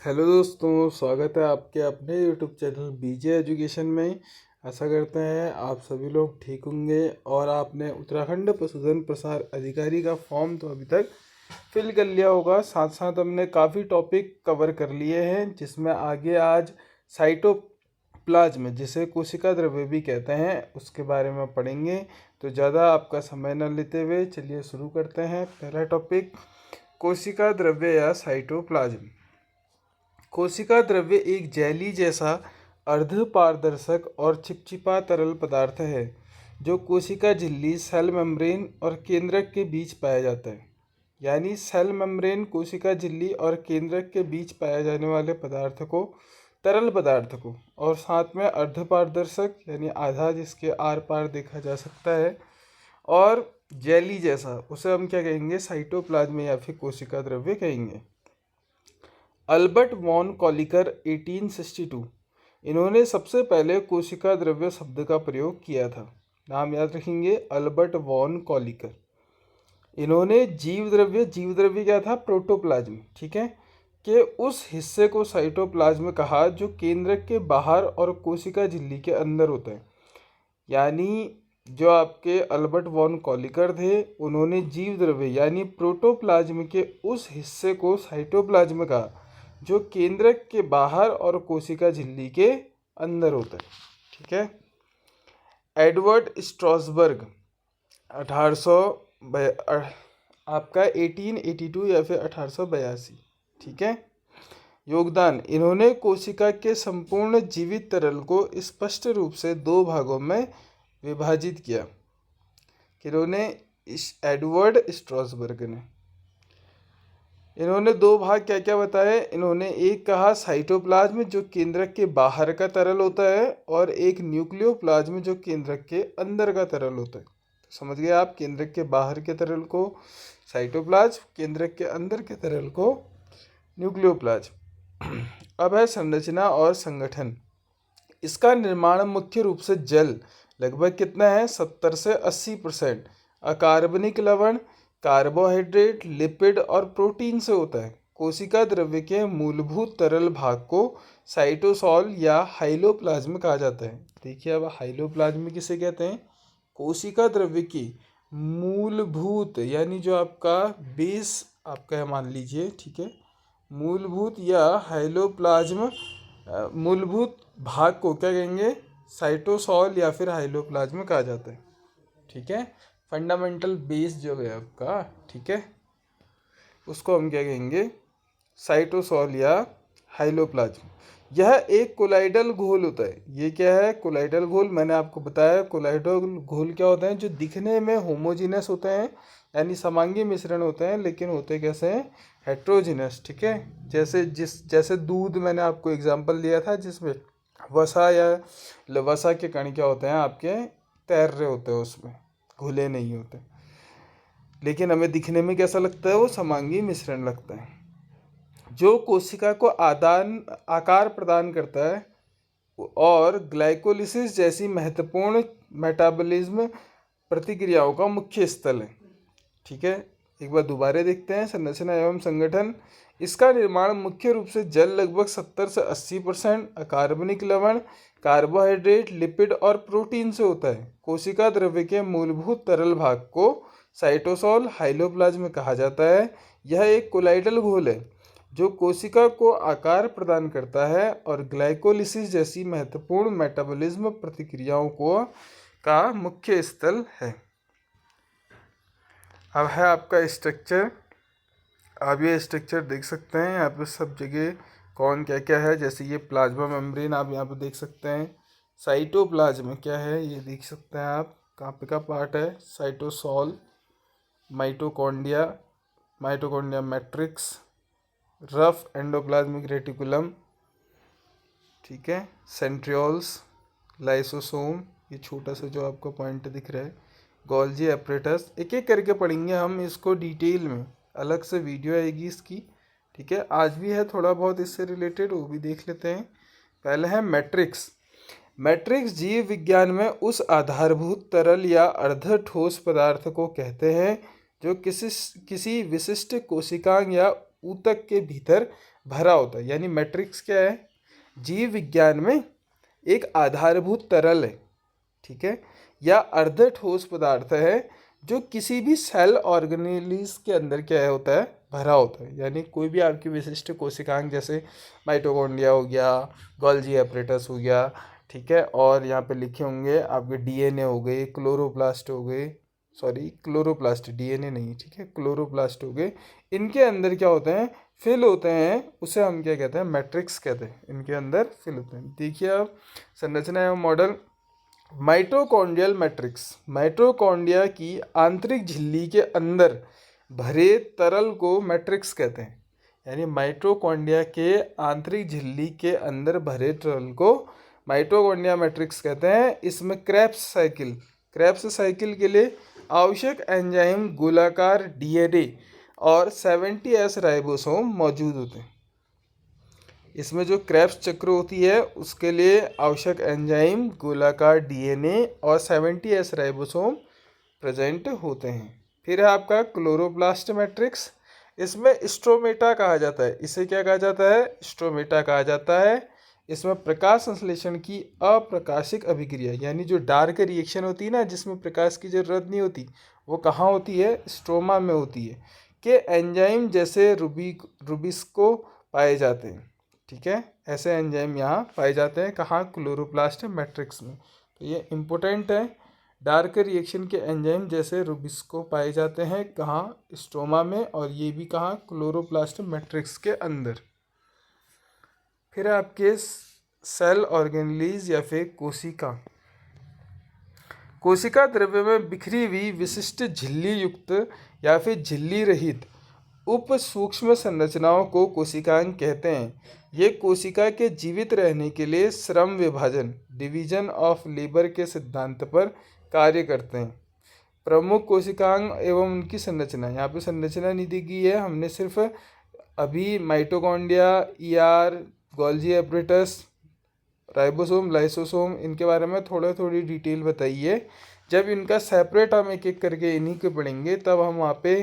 Hello दोस्तों, स्वागत है आपके अपने यूट्यूब चैनल बीजे एजुकेशन में। आशा करते हैं आप सभी लोग ठीक होंगे और आपने उत्तराखंड पशुधन प्रसार अधिकारी का फॉर्म तो अभी तक फिल कर लिया होगा। साथ साथ हमने काफ़ी टॉपिक कवर कर लिए हैं, जिसमें आगे आज साइटोप्लाज्म, जिसे कोशिका द्रव्य भी कहते हैं, उसके बारे में पढ़ेंगे। तो ज़्यादा आपका समय न लेते हुए चलिए शुरू करते हैं। पहला टॉपिक, कोशिका द्रव्य या साइटोप्लाज्म। कोशिका द्रव्य एक जेली जैसा अर्ध पारदर्शक और चिपचिपा तरल पदार्थ है जो कोशिका झिल्ली, सेल मेम्ब्रेन और केंद्रक के बीच पाया जाता है। यानी सेल मेम्ब्रेन, कोशिका झिल्ली और केंद्रक के बीच पाए जाने वाले पदार्थ को, तरल पदार्थ को, और साथ में अर्ध पारदर्शक यानी आधा जिसके आर पार देखा जा सकता है, और जेली जैसा, उसे हम क्या कहेंगे? साइटोप्लाज्म या फिर कोशिका द्रव्य कहेंगे। अल्बर्ट वॉन कॉलिकर 1862, इन्होंने सबसे पहले कोशिका द्रव्य शब्द का प्रयोग किया था। नाम याद रखेंगे, अल्बर्ट वॉन कॉलिकर। इन्होंने जीव द्रव्य क्या था? प्रोटोप्लाज्म, ठीक है, के उस हिस्से को साइटोप्लाज्म कहा जो केंद्रक के बाहर और कोशिका झिल्ली के अंदर होता है। यानी जो आपके अल्बर्ट वॉन कॉलिकर थे, उन्होंने जीव द्रव्य यानी प्रोटोप्लाज्म के उस हिस्से को साइटोप्लाज्म कहा जो केंद्रक के बाहर और कोशिका झिल्ली के अंदर होता है, ठीक है। एडवर्ड स्ट्रॉसबर्ग 1882 या फिर 1882, ठीक है। योगदान, इन्होंने कोशिका के संपूर्ण जीवित तरल को स्पष्ट रूप से दो भागों में विभाजित किया। किन्होंने? एडवर्ड स्ट्रॉसबर्ग ने। इन्होंने दो भाग क्या क्या बताए? इन्होंने एक कहा साइटोप्लाज्म जो केंद्रक के बाहर का तरल होता है, और एक न्यूक्लियोप्लाज्म जो केंद्रक के अंदर का तरल होता है। तो समझ गए आप, केंद्रक के बाहर के तरल को साइटोप्लाज्म, केंद्रक के अंदर के तरल को न्यूक्लियोप्लाज्म। अब है संरचना और संगठन। इसका निर्माण मुख्य रूप से जल, लगभग कितना है? 70 से 80%, अकार्बनिक लवण, कार्बोहाइड्रेट, लिपिड और प्रोटीन से होता है। कोशिका द्रव्य के मूलभूत तरल भाग को साइटोसॉल या हाइलोप्लाज्म कहा जाता है। देखिए, अब हाइलोप्लाज्म किसे कहते हैं? कोशिका द्रव्य की मूलभूत, यानी जो आपका बेस आपका है, मान लीजिए, ठीक है, मूलभूत या हाइलोप्लाज्म, मूलभूत भाग को क्या कहेंगे? साइटोसॉल या फिर हाइलोप्लाज्म कहा जाता है, ठीक है। फंडामेंटल बेस जो है आपका, ठीक है, उसको हम क्या कहेंगे? साइटोसॉल या हाइलोप्लाज्म। यह एक कोलाइडल घोल होता है। ये क्या है? कोलाइडल घोल। मैंने आपको बताया कोलाइडल घोल क्या होता है? जो दिखने में होमोजीनस होते हैं, यानी समांगी मिश्रण होते हैं, लेकिन होते कैसे हैं? हेट्रोजीनस, ठीक है। जैसे दूध मैंने आपको एग्जांपल दिया था, जिसमें वसा या वसा के कण क्या होते हैं? आपके तैर रहे होते हैं, उसमें घुले नहीं होते, लेकिन हमें दिखने में कैसा लगता है? वो समांगी मिश्रण लगता है, जो कोशिका को आकार प्रदान करता है और ग्लाइकोलिसिस जैसी महत्वपूर्ण मेटाबॉलिज्म प्रतिक्रियाओं का मुख्य स्थल है, ठीक है। एक बार दोबारा देखते हैं, संरचना एवं संगठन। इसका निर्माण मुख्य रूप से जल, लगभग 70 से 80%, अकार्बनिक लवण, कार्बोहाइड्रेट, लिपिड और प्रोटीन से होता है। कोशिका द्रव्य के मूलभूत तरल भाग को साइटोसॉल, हाइलोप्लाज्म कहा जाता है। यह एक कोलाइडल घोल है जो कोशिका को आकार प्रदान करता है और ग्लाइकोलिसिस जैसी महत्वपूर्ण मेटाबॉलिज्म प्रतिक्रियाओं का मुख्य स्थल है। अब है आपका स्ट्रक्चर। आप ये स्ट्रक्चर देख सकते हैं, यहाँ पे सब जगह कौन क्या क्या है। जैसे ये प्लाज्मा मेम्ब्रेन आप यहाँ पे देख सकते हैं। साइटोप्लाज्म क्या है ये देख सकते हैं आप, कहाँ पे का पार्ट है? Cytosol, mitochondria matrix, rough endoplasmic reticulum, ठीक है, सेंट्रियोल्स, लाइसोसोम, ये छोटा सा जो आपको पॉइंट दिख रहा है, गोल्जी एपरेटस। एक एक करके पढ़ेंगे हम इसको डिटेल में, अलग से वीडियो आएगी इसकी, ठीक है। आज भी है थोड़ा बहुत इससे रिलेटेड, वो भी देख लेते हैं। पहले है मैट्रिक्स। मैट्रिक्स जीव विज्ञान में उस आधारभूत तरल या अर्ध ठोस पदार्थ को कहते हैं जो किसी विशिष्ट कोशिकांग या ऊतक के भीतर भरा होता है। यानी मैट्रिक्स क्या है? जीव विज्ञान में एक आधारभूत तरल है, ठीक है, या अर्ध ठोस पदार्थ है जो किसी भी सेल ऑर्गेनेलिस के अंदर क्या है होता है? भरा होता है। यानी कोई भी आपकी विशिष्ट कोशिकांग जैसे माइटोकॉन्ड्रिया हो गया, गोल्जी एपरेटस हो गया, ठीक है, और यहाँ पे लिखे होंगे आपके डीएनए हो गए, क्लोरोप्लास्ट हो गए, सॉरी क्लोरोप्लास्ट, डीएनए नहीं, ठीक है, क्लोरोप्लास्ट हो गए, इनके अंदर क्या होते हैं? फिल होते हैं, उसे हम क्या कहते हैं? मैट्रिक्स कहते हैं। इनके अंदर फिल होते हैं। देखिए अब संरचना एवं मॉडल। माइटोकॉन्ड्रियल मैट्रिक्स, माइटोकॉन्ड्रिया की आंतरिक झिल्ली के अंदर भरे तरल को मैट्रिक्स कहते हैं। यानी माइटोकॉन्ड्रिया के आंतरिक झिल्ली के अंदर भरे तरल को माइटोकॉन्ड्रिया मैट्रिक्स कहते हैं। इसमें क्रेब्स साइकिल के लिए आवश्यक एंजाइम गोलाकार डीएनए और 70S राइबोसोम मौजूद होते हैं। इसमें जो क्रेब्स चक्र होती है उसके लिए आवश्यक एंजाइम गोलाकार डीएनए और 70S राइबोसोम प्रेजेंट होते हैं। फिर है आपका क्लोरोप्लास्ट मैट्रिक्स। इसमें स्ट्रोमेटा कहा जाता है। इसे क्या कहा जाता है? स्ट्रोमेटा कहा जाता है। इसमें प्रकाश संश्लेषण की अप्रकाशिक अभिक्रिया, यानी जो डार्क रिएक्शन होती है ना, जिसमें प्रकाश की जरूरत नहीं होती, वो कहाँ होती है? स्ट्रोमा में होती है। के एंजाइम जैसे रुबिस्को पाए जाते हैं, ठीक है, ऐसे एंजाइम यहाँ पाए जाते हैं। कहाँ? क्लोरोप्लास्ट मैट्रिक्स में। तो ये इम्पोर्टेंट है। डार्क रिएक्शन के एंजाइम जैसे रुबिस्को पाए जाते हैं कहाँ? स्ट्रोमा में, और ये भी कहाँ? क्लोरोप्लास्ट मैट्रिक्स के अंदर। फिर आपके सेल ऑर्गेनेलीज या फिर कोशिका द्रव्य में बिखरी हुई विशिष्ट झिल्ली युक्त या फिर झिल्ली रहित उप सूक्ष्म संरचनाओं को कोशिकांग कहते हैं। ये कोशिका के जीवित रहने के लिए श्रम विभाजन, डिवीजन ऑफ लेबर के सिद्धांत पर कार्य करते हैं। प्रमुख कोशिकांग एवं उनकी संरचना, यहाँ पे संरचना नहीं दी गई है, हमने सिर्फ अभी mitochondria, ER, Golgi apparatus, ribosome, lysosome, इनके बारे में थोड़ी डिटेल बताई है। जब इनका सेपरेट हम एक एक करके इन्हीं के पढ़ेंगे तब हम वहाँ पे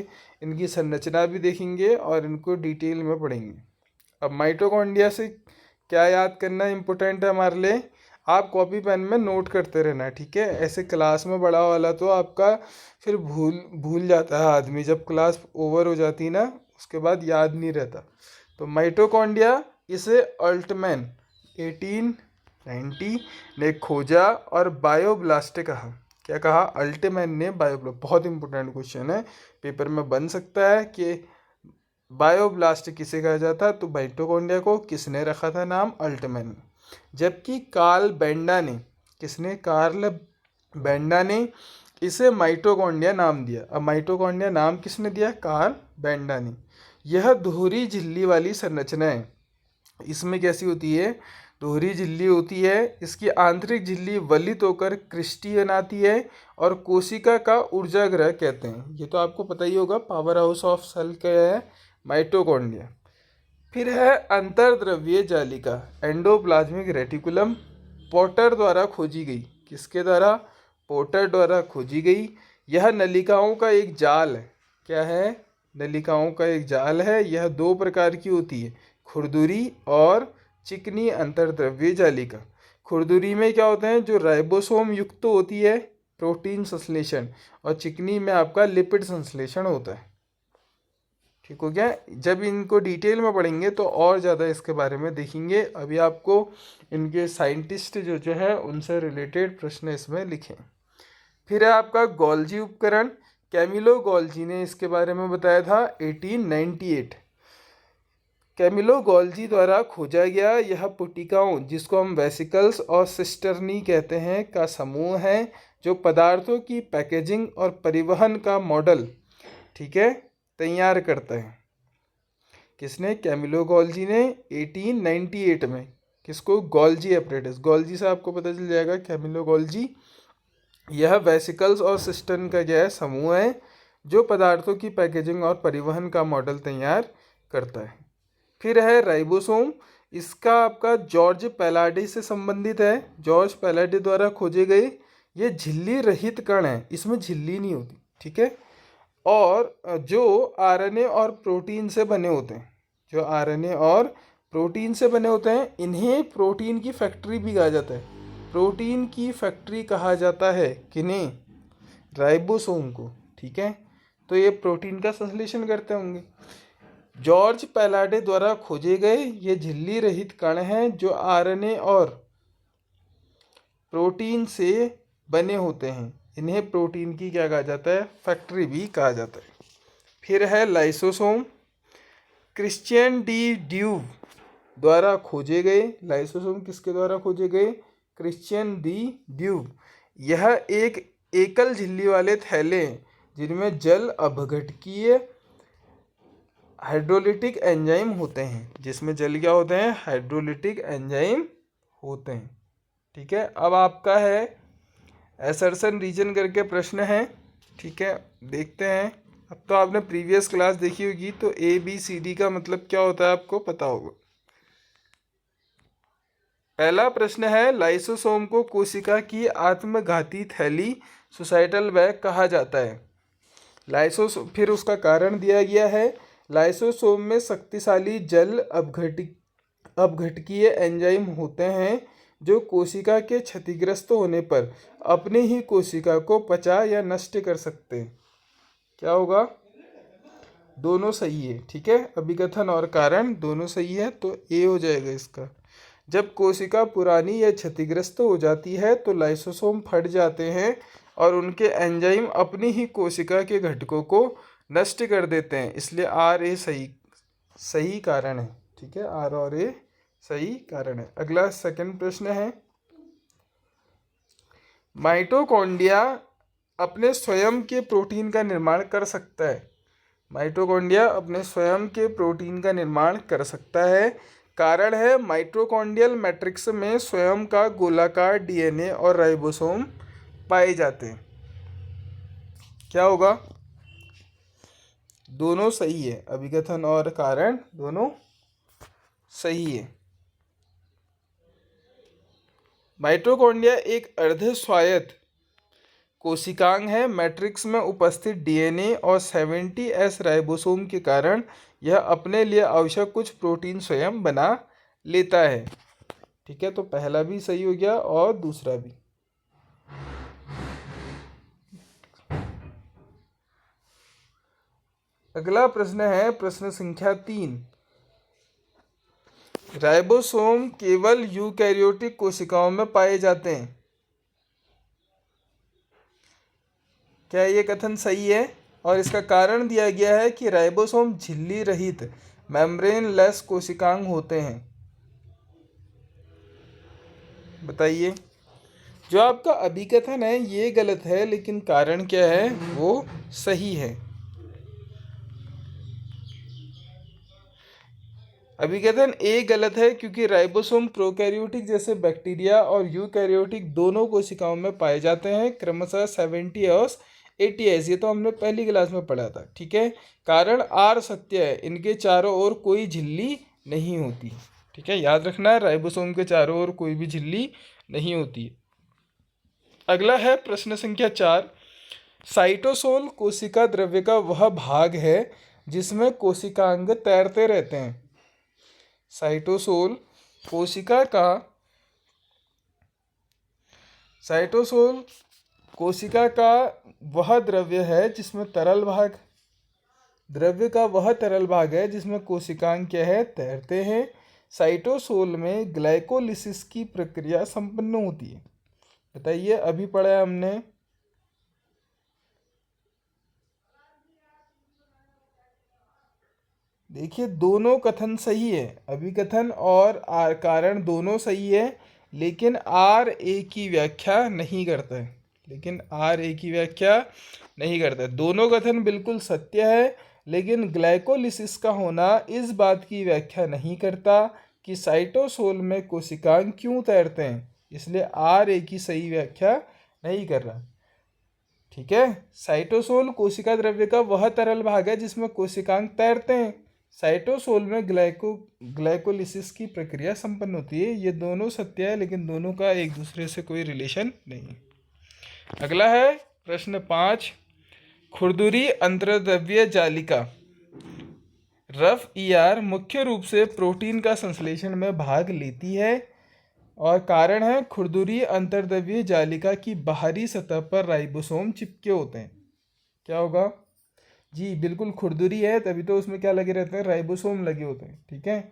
इनकी संरचना भी देखेंगे और इनको डिटेल में पढ़ेंगे। अब माइटोकॉन्ड्रिया से क्या याद करना इम्पोर्टेंट है हमारे लिए? आप कॉपी पेन में नोट करते रहना, ठीक है। ऐसे क्लास में बड़ा वाला तो आपका फिर भूल जाता है आदमी, जब क्लास ओवर हो जाती है ना उसके बाद याद नहीं रहता। तो माइटोकॉन्ड्रिया इसे अल्टमैन 1890 ने खोजा और बायोब्लास्ट कहा। क्या कहा? अल्टमैन ने बायोब्लास्ट। बहुत इंपॉर्टेंट क्वेश्चन है, पेपर में बन सकता है कि बायोब्लास्ट किसे कहा जाता है? तो माइटोकॉन्ड्रिया को किसने रखा था नाम? अल्टमैन ने। जबकि कार्ल बेंडा ने इसे माइटोकॉन्ड्रिया नाम दिया। अब माइटोकॉन्ड्रिया नाम किसने दिया? कार्ल बेंडा ने। यह दोहरी झिल्ली वाली संरचना है। इसमें कैसी होती है? दोहरी झिल्ली होती है। इसकी आंतरिक झिल्ली वलित होकर क्रिस्टी बनाती है और कोशिका का ऊर्जा ग्रह कहते हैं। ये तो आपको पता ही होगा, पावर हाउस ऑफ सेल क्या है? माइटोकॉन्ड्रिया। फिर है अंतर्द्रव्यीय जालिका, एंडोप्लाज्मिक रेटिकुलम, पोर्टर द्वारा खोजी गई। किसके द्वारा? पोर्टर द्वारा खोजी गई। यह नलिकाओं का एक जाल है। क्या है? नलिकाओं का एक जाल है। यह दो प्रकार की होती है, खुरदुरी और चिकनी अंतर्द्रव्यीय जालिका। खुरदुरी में क्या होते हैं? जो राइबोसोम युक्त होती है, प्रोटीन संश्लेषण, और चिकनी में आपका लिपिड संश्लेषण होता है। ठीक हो गया? जब इनको डिटेल में पढ़ेंगे तो और ज़्यादा इसके बारे में देखेंगे। अभी आपको इनके साइंटिस्ट जो है उनसे रिलेटेड प्रश्न इसमें लिखें। फिर है आपका गोल्जी उपकरण। कैमिलो गोल्जी ने इसके बारे में बताया था 1898। कैमिलो गोल्जी द्वारा खोजा गया यह पुटिकाओं, जिसको हम वेसिकल्स और सिस्टर्नी कहते हैं, का समूह है जो पदार्थों की पैकेजिंग और परिवहन का मॉडल, ठीक है, तैयार करता है। किसने? कैमिलो गोल्जी ने 1898 में। किसको? Golgi apparatus. गोल्जी से आपको पता चल जाएगा कैमिलो गोल्जी। यह वेसिकल्स और सिस्टर्न का क्या है? समूह है जो पदार्थों की पैकेजिंग और परिवहन का मॉडल तैयार करता है। फिर है राइबोसोम। इसका आपका जॉर्ज पैलाडी से संबंधित है। जॉर्ज पैलाडी द्वारा खोजे गए ये झिल्ली रहित कण है, इसमें झिल्ली नहीं होती, ठीक है, और जो आरएनए और प्रोटीन से बने होते हैं, जो आरएनए और प्रोटीन से बने होते हैं, इन्हें प्रोटीन की फैक्ट्री भी कहा जाता है। प्रोटीन की फैक्ट्री कहा जाता है किन्हें? राइबोसोम को। ठीक है, तो ये प्रोटीन का संश्लेषण करते होंगे। जॉर्ज पैलाडे द्वारा खोजे गए ये झिल्ली रहित कण हैं जो आरएनए और प्रोटीन से बने होते हैं। इन्हें प्रोटीन की क्या कहा जाता है? फैक्ट्री भी कहा जाता है। फिर है लाइसोसोम। क्रिश्चियन डी ड्यूव द्वारा खोजे गए। लाइसोसोम किसके द्वारा खोजे गए? Christian de Duve. यह एक एकल झिल्ली वाले थैले हैं जिनमें जल अपघटकीय हाइड्रोलिटिक एंजाइम होते हैं। जिसमें जल क्या होते हैं? हाइड्रोलिटिक एंजाइम होते हैं। ठीक है, अब आपका है एसर्शन रीजन करके प्रश्न है। ठीक है, देखते हैं। अब तो आपने प्रीवियस क्लास देखी होगी, तो ABCD का मतलब क्या होता है आपको पता होगा। पहला प्रश्न है, लाइसोसोम को कोशिका की आत्मघाती थैली सुसाइटल बैग कहा जाता है। लाइसोसोम, फिर उसका कारण दिया गया है। लाइसोसोम में शक्तिशाली जल अपघटकीय एंजाइम होते हैं जो कोशिका के क्षतिग्रस्त होने पर अपनी ही कोशिका को पचा या नष्ट कर सकते हैं। क्या होगा? दोनों सही है। ठीक है, अभिकथन और कारण दोनों सही है, तो ए हो जाएगा इसका। जब कोशिका पुरानी या क्षतिग्रस्त हो जाती है तो लाइसोसोम फट जाते हैं और उनके एंजाइम अपनी ही कोशिका के घटकों को नष्ट कर देते हैं, इसलिए आर ए सही कारण है। ठीक है, आर और ए सही कारण है। अगला सेकंड प्रश्न है, माइटोकॉन्ड्रिया अपने स्वयं के प्रोटीन का निर्माण कर सकता है। माइटोकॉन्ड्रिया अपने स्वयं के प्रोटीन का निर्माण कर सकता है। कारण है, माइटोकॉन्ड्रियल मैट्रिक्स में स्वयं का गोलाकार DNA और राइबोसोम पाए जाते हैं। क्या होगा? दोनों सही है, अभिकथन और कारण दोनों सही है। माइटोकॉन्ड्रिया एक अर्ध स्वायत्त कोशिकांग है। मैट्रिक्स में उपस्थित DNA और 70S राइबोसोम के कारण यह अपने लिए आवश्यक कुछ प्रोटीन स्वयं बना लेता है। ठीक है, तो पहला भी सही हो गया और दूसरा भी। अगला प्रश्न है प्रश्न संख्या 3। राइबोसोम केवल यूकैरियोटिक कोशिकाओं में पाए जाते हैं। क्या ये कथन सही है? और इसका कारण दिया गया है कि राइबोसोम झिल्ली रहित मेम्ब्रेन लेस कोशिकांग होते हैं। बताइए। जो आपका अभिकथन है ये गलत है, लेकिन कारण क्या है वो सही है। अभिकथन ए गलत है क्योंकि राइबोसोम प्रोकैरियोटिक जैसे बैक्टीरिया और यूकैरियोटिक दोनों कोशिकाओं में पाए जाते हैं, क्रमशः 70 और 80S। ये तो हमने पहली क्लास में पढ़ा था। ठीक है, कारण आर सत्य है, इनके चारों ओर कोई झिल्ली नहीं होती। ठीक है, याद रखना है, राइबोसोम के चारों ओर कोई भी झिल्ली नहीं होती। अगला है प्रश्न संख्या 4। साइटोसोल कोशिका द्रव्य का वह भाग है जिसमें कोशिकांग तैरते रहते हैं। साइटोसोल कोशिका का वह द्रव्य है जिसमें तरल भाग है जिसमें कोशिकांग क्या है? तैरते हैं। साइटोसोल में ग्लाइकोलिसिस की प्रक्रिया संपन्न होती है। बताइए, अभी पढ़ा है हमने। देखिए, दोनों कथन सही है, अभिकथन और कारण दोनों सही है, लेकिन आर ए की व्याख्या नहीं करता है। दोनों कथन बिल्कुल सत्य है, लेकिन ग्लाइकोलिसिस का होना इस बात की व्याख्या नहीं करता कि साइटोसोल में कोशिकांग क्यों तैरते हैं, इसलिए आर ए की सही व्याख्या नहीं कर रहा। ठीक है, साइटोसोल कोशिका द्रव्य का वह तरल भाग है जिसमें कोशिकांग तैरते हैं। साइटोसोल में ग्लाइकोलिसिस की प्रक्रिया संपन्न होती है। ये दोनों सत्य है, लेकिन दोनों का एक दूसरे से कोई रिलेशन नहीं। अगला है प्रश्न 5। खुरदुरी अंतर्द्रव्य जालिका रफ ईआर मुख्य रूप से प्रोटीन का संश्लेषण में भाग लेती है और कारण है खुरदुरी अंतर्द्रव्यीय जालिका की बाहरी सतह पर राइबोसोम चिपके होते हैं। क्या होगा जी, बिल्कुल खुरदुरी है तभी तो उसमें क्या लगे रहते हैं, राइबोसोम लगे होते हैं। ठीक है,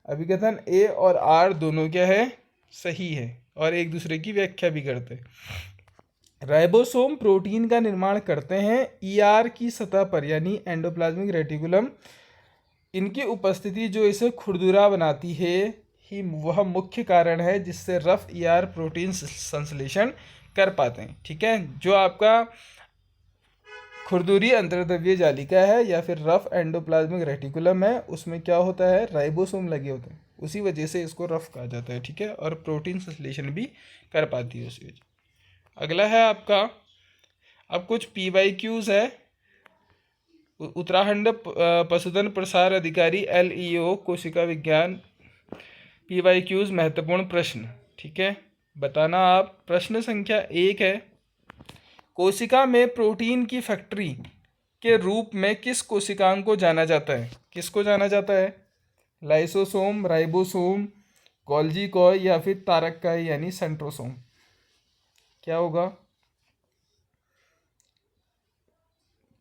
अभिकथन ए और आर दोनों क्या है, सही है और एक दूसरे की व्याख्या भी करते हैं। राइबोसोम प्रोटीन का निर्माण करते हैं ईआर की सतह पर यानी एंडोप्लाज्मिक रेटिकुलम। इनकी उपस्थिति जो इसे खुरदुरा बनाती है ही वह मुख्य कारण है जिससे रफ ईआर प्रोटीन संश्लेषण कर पाते हैं। ठीक है, जो आपका खुरदुरी अंतर्द्रव्यीय जालिका है या फिर रफ एंडोप्लाज्मिक रेटिकुलम है, उसमें क्या होता है, राइबोसोम लगे होते हैं, उसी वजह से इसको रफ कहा जाता है। ठीक है, और प्रोटीन संश्लेषण भी कर पाती है उसी वजह। अगला है आपका, अब कुछ PYQs है। उत्तराखंड पशुधन प्रसार अधिकारी LEO कोशिका विज्ञान PYQs महत्वपूर्ण प्रश्न। ठीक है, बताना आप। प्रश्न संख्या 1 है, कोशिका में प्रोटीन की फैक्ट्री के रूप में किस कोशिकांग को जाना जाता है? किसको जाना जाता है? लाइसोसोम, राइबोसोम, गोल्जी कॉय या फिर तारककाई यानी सेंट्रोसोम। क्या होगा?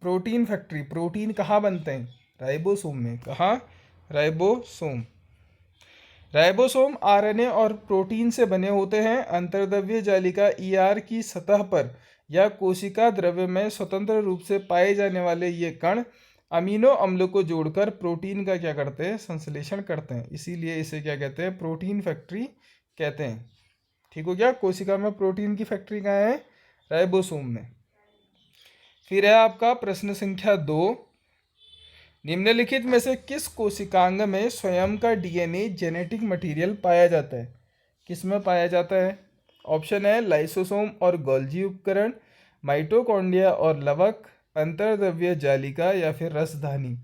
प्रोटीन फैक्ट्री, प्रोटीन कहाँ बनते हैं? राइबोसोम में। कहाँ? राइबोसोम। राइबोसोम आरएनए और प्रोटीन से बने होते हैं। अंतर्द्रव्यीय जालिका ईआर की सतह पर या कोशिका द्रव्य में स्वतंत्र रूप से पाए जाने वाले ये कण अमीनो अम्लों को जोड़कर प्रोटीन का क्या करते हैं? संश्लेषण करते हैं। इसीलिए इसे क्या कहते हैं? प्रोटीन फैक्ट्री कहते हैं। ठीक हो गया? कोशिका में प्रोटीन की फैक्ट्री कहाँ है? राइबोसोम में। फिर है आपका प्रश्न संख्या 2, निम्नलिखित में से किस कोशिकांग में स्वयं का डीएनए जेनेटिक मटेरियल पाया जाता है? किस में पाया जाता है? ऑप्शन है लाइसोसोम और गोल्जी उपकरण, माइटोकॉन्ड्रिया और लवक, अंतर्द्रव्यीय जालिका या फिर रसधानी।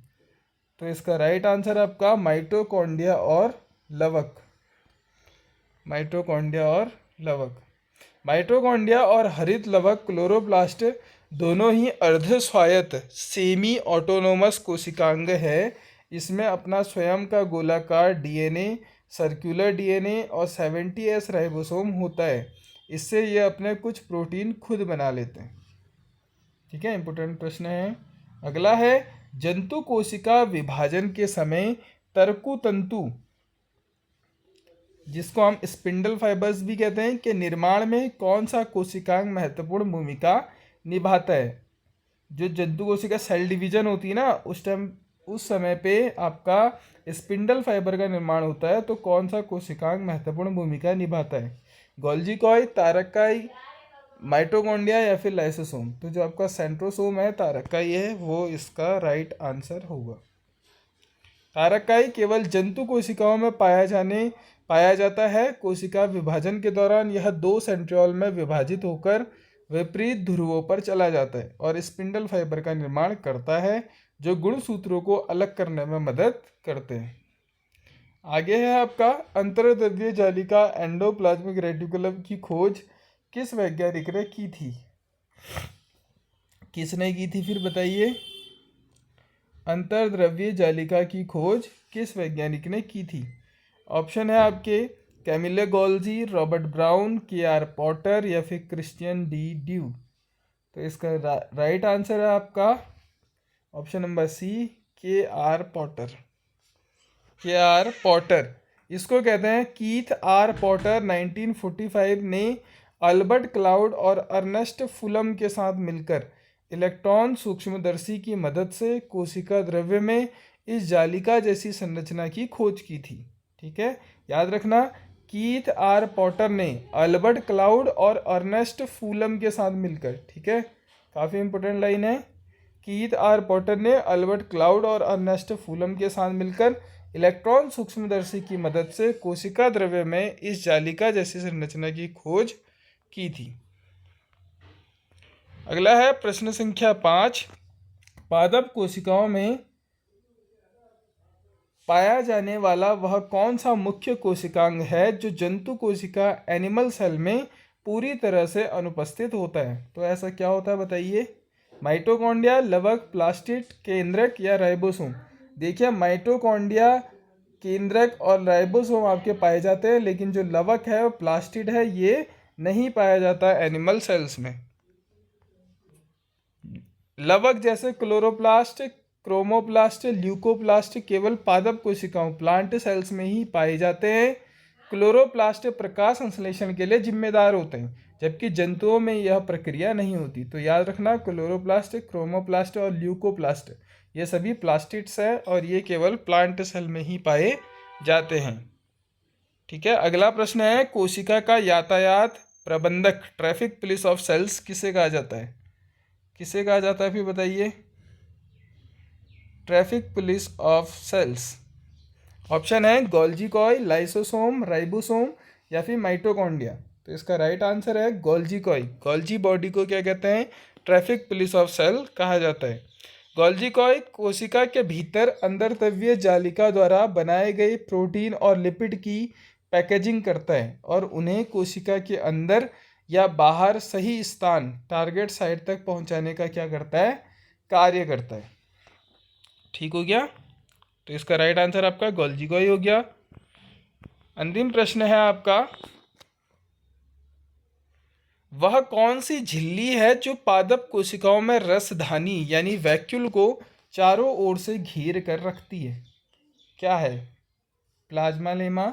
तो इसका राइट आंसर आपका माइटोकॉन्ड्रिया और लवक। माइटोकॉन्ड्रिया और लवक। माइटोकॉन्ड्रिया और हरित लवक क्लोरोप्लास्ट दोनों ही अर्ध स्वायत्त सेमी ऑटोनोमस कोशिकांग है। इसमें अपना स्वयं का गोलाकार डीएनए, सर्कुलर डीएनए और 70S राइबोसोम होता है। इससे ये अपने कुछ प्रोटीन खुद बना लेते हैं। ठीक है, इंपॉर्टेंट प्रश्न है। अगला है, जंतु कोशिका विभाजन के समय तर्कुतंतु, जिसको हम स्पिंडल फाइबर्स भी कहते हैं, के निर्माण में कौन सा कोशिकांग महत्वपूर्ण भूमिका निभाता है? जो जंतु कोशिका सेल डिवीजन होती है ना, उस समय पे आपका स्पिंडल फाइबर का निर्माण होता है, तो कौन सा कोशिकांग महत्वपूर्ण भूमिका निभाता है? गोल्जी कॉय, तारककाई, माइटोकॉन्ड्रिया या फिर लाइसोसोम। तो जो आपका सेंट्रोसोम है, तारककाई है, वो इसका राइट आंसर होगा। तारककाई केवल जंतु कोशिकाओं में पाया जाता है। कोशिका विभाजन के दौरान यह 2 सेंट्रियोल में विभाजित होकर विपरीत ध्रुवों पर चला जाता है और स्पिंडल फाइबर का निर्माण करता है, जो गुणसूत्रों को अलग करने में मदद करते हैं। आगे है आपका, अंतर्द्रव्यीय जालिका एंडोप्लाज्मिक रेटिकुलम की खोज किस वैज्ञानिक ने की थी? किसने की थी फिर बताइए? अंतर्द्रव्यीय जालिका की खोज किस वैज्ञानिक ने की थी? ऑप्शन है आपके Camillo Golgi, Robert Brown, KR Potter या फिर क्रिश्चियन D ड्यू। तो इसका राइट आंसर है आपका option number C, KR Potter. KR Potter, इसको कहते हैं कीथ R पॉटर। 1945 ने अल्बर्ट क्लाउड और अर्नेस्ट फुलम के साथ मिलकर इलेक्ट्रॉन सूक्ष्मदर्शी की मदद से कोशिका द्रव्य में इस जालिका जैसी संरचना की खोज की थी। ठीक है, याद रखना, कीथ R पॉटर ने अल्बर्ट क्लाउड और अर्नेस्ट फुलम के साथ मिलकर, ठीक है, काफ़ी इंपॉर्टेंट लाइन है, कीथ R पॉटर ने अल्बर्ट क्लाउड और अर्नेस्ट फुलम के साथ मिलकर इलेक्ट्रॉन सूक्ष्मदर्शी की मदद से कोशिका द्रव्य में इस जालिका जैसी संरचना की खोज की थी। अगला है प्रश्न संख्या 5, पादप कोशिकाओं में पाया जाने वाला वह कौन सा मुख्य कोशिकांग है जो जंतु कोशिका एनिमल सेल में पूरी तरह से अनुपस्थित होता है? तो ऐसा क्या होता है बताइए? माइटोकॉन्ड्रिया, लवक, प्लास्टिड, केंद्रक या राइबोसोम। देखिए माइटोकॉन्ड्रिया, केंद्रक और राइबोसोम आपके पाए जाते हैं, लेकिन जो लवक है वो प्लास्टिड है, ये नहीं पाया जाता एनिमल सेल्स में। लवक जैसे क्लोरोप्लास्ट, क्रोमोप्लास्ट, ल्यूकोप्लास्ट केवल पादप कोशिकाओं प्लांट सेल्स में ही पाए जाते हैं। क्लोरोप्लास्ट प्रकाश संश्लेषण के लिए जिम्मेदार होते हैं, जबकि जंतुओं में यह प्रक्रिया नहीं होती। तो याद रखना, क्लोरोप्लास्ट, क्रोमोप्लास्ट और ल्यूकोप्लास्ट ये सभी प्लास्टिड्स हैं और ये केवल प्लांट सेल में ही पाए जाते हैं। ठीक है, अगला प्रश्न है, कोशिका का यातायात प्रबंधक, ट्रैफिक पुलिस ऑफ सेल्स किसे कहा जाता है? किसे कहा जाता है फिर बताइए? Traffic police of cells. Option है गोल्जी कॉय, लाइसोसोम, राइबोसोम या फिर माइटोकॉन्ड्रिया। तो इसका राइट आंसर है गोल्जी कॉय। गोल्जी बॉडी को क्या कहते हैं? ट्रैफिक पुलिस ऑफ सेल कहा जाता है। गोल्जी कॉय कोशिका के भीतर अंतर्तव्य जालिका द्वारा बनाए गए प्रोटीन और लिपिड की पैकेजिंग करता है और उन्हें कोशिका के अंदर या बाहर सही स्थान टारगेट साइट तक पहुंचाने का क्या करता है? कार्य करता है। ठीक हो गया? तो इसका राइट आंसर आपका गोल्जी कॉय हो गया। अंतिम प्रश्न है आपका, वह कौन सी झिल्ली है जो पादप कोशिकाओं में रसधानी यानी वैक्यूल को चारों ओर से घेर कर रखती है? क्या है? Plasma lemma,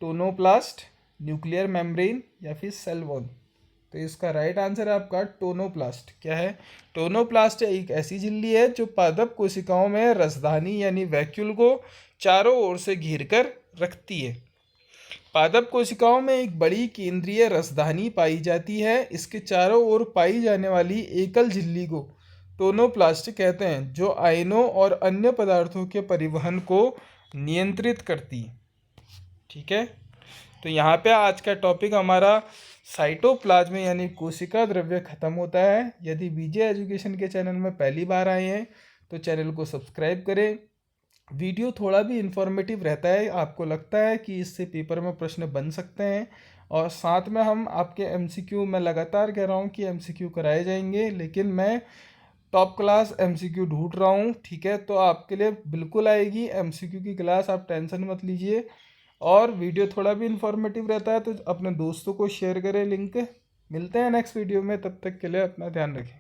tonoplast, nuclear membrane या फिर सेल वॉल? तो इसका राइट आंसर है आपका टोनोप्लास्ट। क्या है? टोनोप्लास्ट एक ऐसी झिल्ली है जो पादप कोशिकाओं में रसधानी यानी वैक्यूल को चारों ओर से घेर कर रखती है। पादप कोशिकाओं में एक बड़ी केंद्रीय रसधानी पाई जाती है। इसके चारों ओर पाई जाने वाली एकल झिल्ली को टोनोप्लास्ट कहते हैं, जो आयनों और अन्य पदार्थों के परिवहन को नियंत्रित करती है। ठीक है, तो यहाँ पे आज का टॉपिक हमारा साइटोप्लाज्म यानी कोशिका द्रव्य खत्म होता है। यदि बीजे एजुकेशन के चैनल में पहली बार आए हैं तो चैनल को सब्सक्राइब करें। वीडियो थोड़ा भी इंफॉर्मेटिव रहता है, आपको लगता है कि इससे पेपर में प्रश्न बन सकते हैं, और साथ में हम आपके एमसीक्यू, मैं लगातार कह रहा हूँ कि एमसीक्यू कराए जाएंगे, लेकिन मैं टॉप क्लास एमसीक्यू ढूंढ रहा हूँ। ठीक है, तो आपके लिए बिल्कुल आएगी एमसीक्यू की क्लास, आप टेंशन मत लीजिए। और वीडियो थोड़ा भी इंफॉर्मेटिव रहता है तो अपने दोस्तों को शेयर करें लिंक। मिलते हैं नेक्स्ट वीडियो में, तब तक के लिए अपना ध्यान रखें।